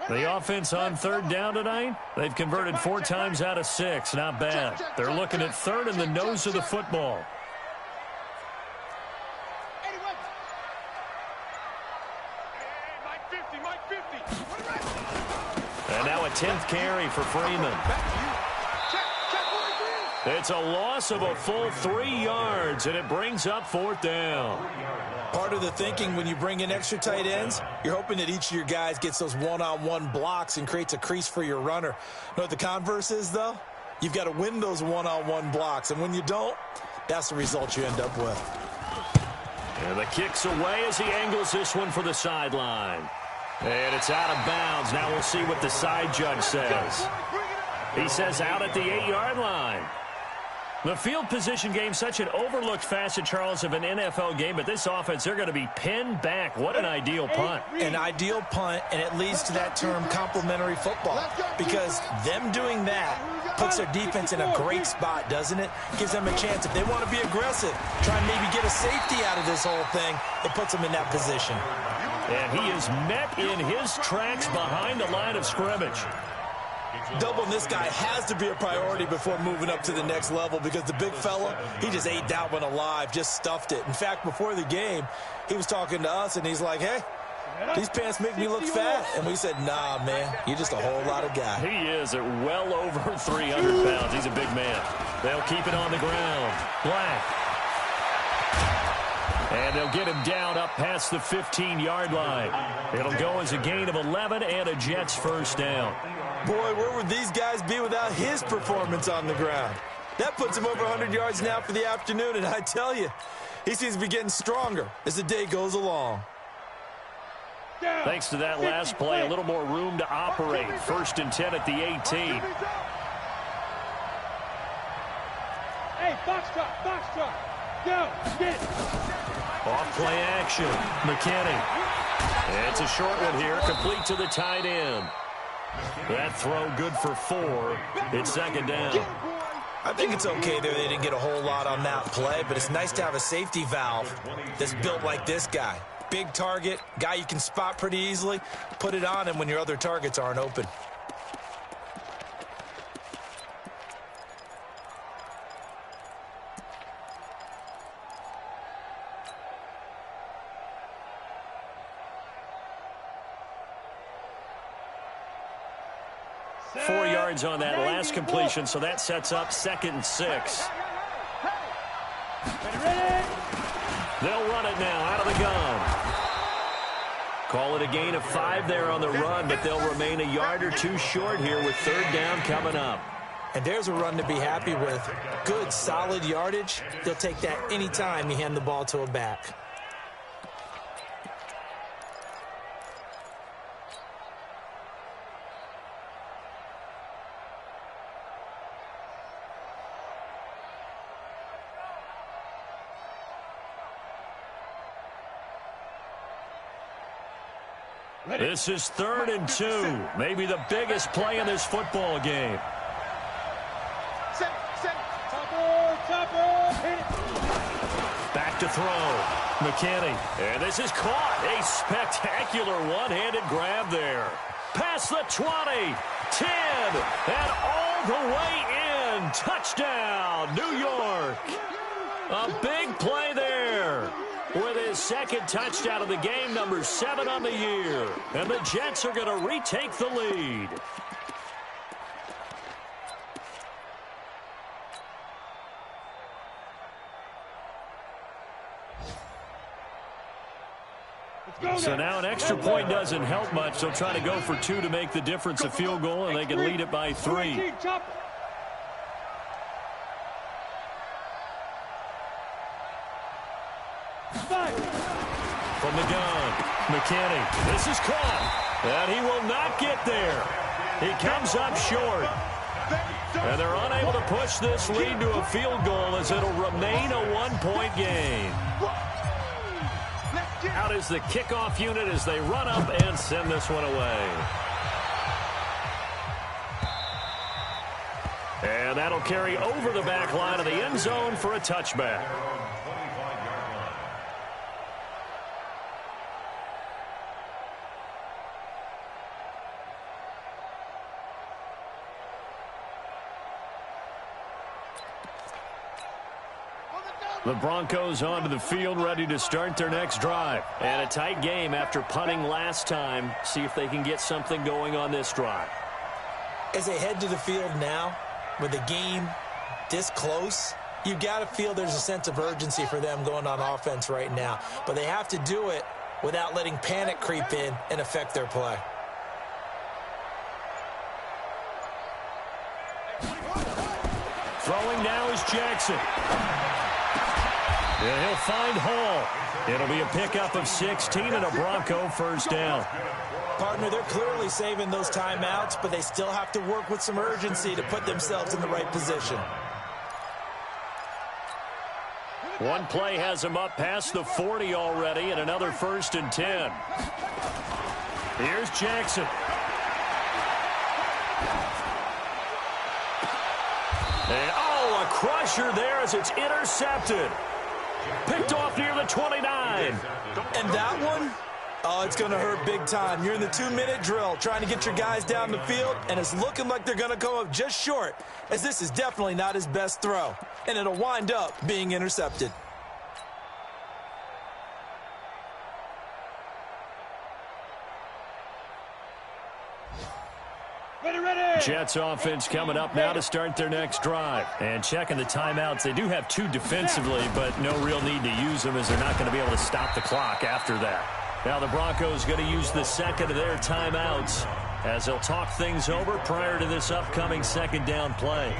The offense on 3rd down tonight, they've converted 4 times out of 6. Not bad. They're looking at 3rd in the nose of the football. And now a 10th carry for Freeman. It's a loss of a full 3 yards, and it brings up 4th down. Part of the thinking when you bring in extra tight ends, you're hoping that each of your guys gets those one-on-one blocks and creates a crease for your runner. You know what the converse is, though? You've got to win those one-on-one blocks, and when you don't, that's the result you end up with. And the kick's away as he angles this one for the sideline. And it's out of bounds. Now we'll see what the side judge says. He says out at the 8-yard line. The field position game, such an overlooked facet, Charles, of an NFL game, but this offense, they're going to be pinned back. What an ideal punt. An ideal punt, and it leads to that term complementary football, because them doing that puts their defense in a great spot, doesn't it? Gives them a chance. If they want to be aggressive, try and maybe get a safety out of this whole thing, it puts them in that position. And he is met in his tracks behind the line of scrimmage. Doubling this guy has to be a priority before moving up to the next level, because the big fella, he just ate that one alive, just stuffed it. In fact, before the game, he was talking to us, and he's like, hey, these pants make me look fat. And we said, nah, man, you're just a whole lot of guy. He is at well over 300 pounds. He's a big man. They'll keep it on the ground. Black. And they'll get him down up past the 15-yard line. It'll go as a gain of 11 and a Jets first down. Boy, where would these guys be without his performance on the ground? That puts him over 100 yards now for the afternoon, and I tell you, he seems to be getting stronger as the day goes along. Thanks to that last play, a little more room to operate. 1st and 10 at the 18. Hey, box truck. Go, get it. Off play action. McKinney. It's a short one here, complete to the tight end. That throw good for 4. It's 2nd down. I think it's okay there. They didn't get a whole lot on that play, but it's nice to have a safety valve that's built like this guy. Big target, guy you can spot pretty easily. Put it on him when your other targets aren't open. On that last completion, so that sets up 2nd and 6. They'll run it now out of the gun. Call it a gain of 5 there on the run, but they'll remain a yard or 2 short here with 3rd down coming up. And there's a run to be happy with. Good, solid yardage. They'll take that anytime you hand the ball to a back. This is 3rd and 2. Maybe the biggest play in this football game. Back to throw. McKinney. And this is caught. A spectacular one-handed grab there. Past the 20. 10. And all the way in. Touchdown, New York. A big play there. With his 2nd touchdown of the game, number 7 on the year. And the Jets are going to retake the lead. So now an extra point doesn't help much. They'll try to go for 2 to make the difference a field goal, and they can lead it by 3. From the gun, McKinney. This is caught, and he will not get there. He comes up short. And they're unable to push this lead to a field goal as it'll remain a 1-point game. Out is the kickoff unit as they run up and send this one away. And that'll carry over the back line of the end zone for a touchback. The Broncos onto the field, ready to start their next drive. And a tight game after punting last time. See if they can get something going on this drive. As they head to the field now, with the game this close, you've got to feel there's a sense of urgency for them going on offense right now. But they have to do it without letting panic creep in and affect their play. Throwing now is Jackson. And he'll find Hall. It'll be a pickup of 16 and a Bronco first down. Partner, they're clearly saving those timeouts, but they still have to work with some urgency to put themselves in the right position. One play has him up past the 40 already, and another 1st and 10. Here's Jackson. And, a crusher there as it's intercepted. Picked off near the 29. And that one, it's going to hurt big time. You're in the 2-minute drill trying to get your guys down the field, and it's looking like they're going to come up just short, as this is definitely not his best throw, and it'll wind up being intercepted. Jets offense coming up now to start their next drive. And checking the timeouts. They do have 2 defensively, but no real need to use them as they're not going to be able to stop the clock after that. Now the Broncos going to use the 2nd of their timeouts as they'll talk things over prior to this upcoming 2nd down play.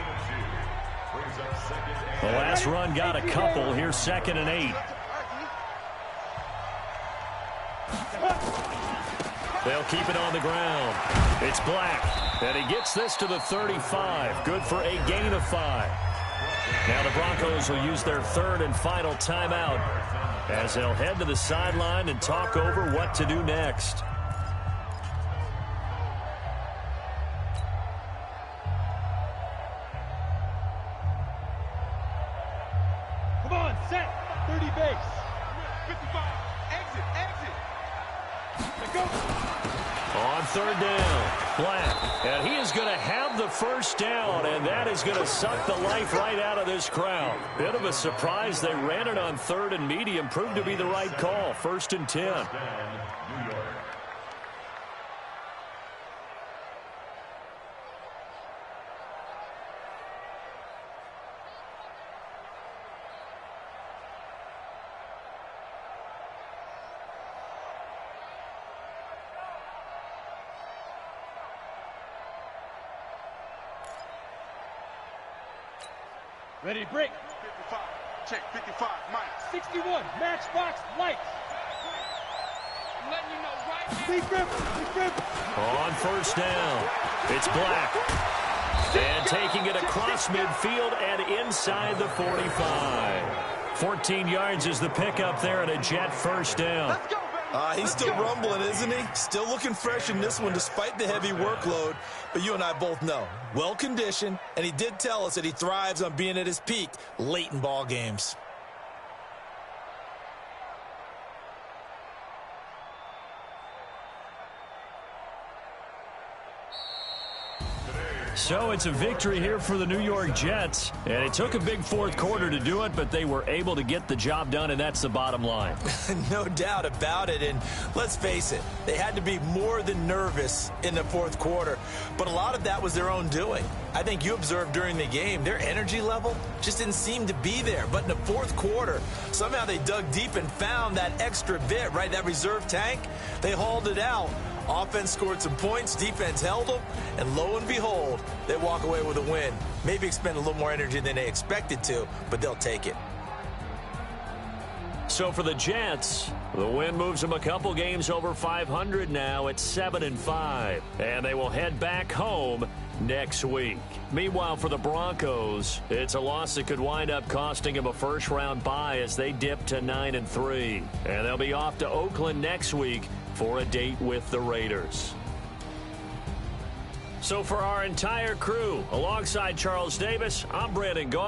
The last run got a couple. Here's 2nd and 8. They'll keep it on the ground. It's Black, and he gets this to the 35. Good for a gain of 5. Now the Broncos will use their 3rd and final timeout as they'll head to the sideline and talk over what to do next. Come on, set. 30 base. 55. Exit. Let's go. On 3rd down, Black, and he is going to have the first down, and that is going to suck the life right out of this crowd. Bit of a surprise. They ran it on 3rd and medium, proved to be the right call. 1st and 10. Ready, break. 55. Check 55. Mike. 61. Matchbox lights. I'm letting you know right now. Big grip. On 1st down, it's Black. And taking it across midfield and inside the 45. 14 yards is the pickup there and a Jet first down. Let's go, baby. He's still rumbling, isn't he? Still looking fresh in this one despite the heavy workload. But you and I both know, well-conditioned, and he did tell us that he thrives on being at his peak late in ball games. So it's a victory here for the New York Jets. And it took a big fourth quarter to do it, but they were able to get the job done, and that's the bottom line. No doubt about it. And let's face it, they had to be more than nervous in the fourth quarter. But a lot of that was their own doing. I think you observed during the game, their energy level just didn't seem to be there. But in the fourth quarter, somehow they dug deep and found that extra bit, right? That reserve tank. They hauled it out. Offense scored some points, defense held them, and lo and behold, they walk away with a win. Maybe expend a little more energy than they expected to, but they'll take it. So for the Jets, the win moves them a couple games over 500 now at 7-5, and they will head back home next week. Meanwhile, for the Broncos, it's a loss that could wind up costing them a first-round bye as they dip to 9-3, and they'll be off to Oakland next week for a date with the Raiders. So for our entire crew, alongside Charles Davis, I'm Brandon Gaw.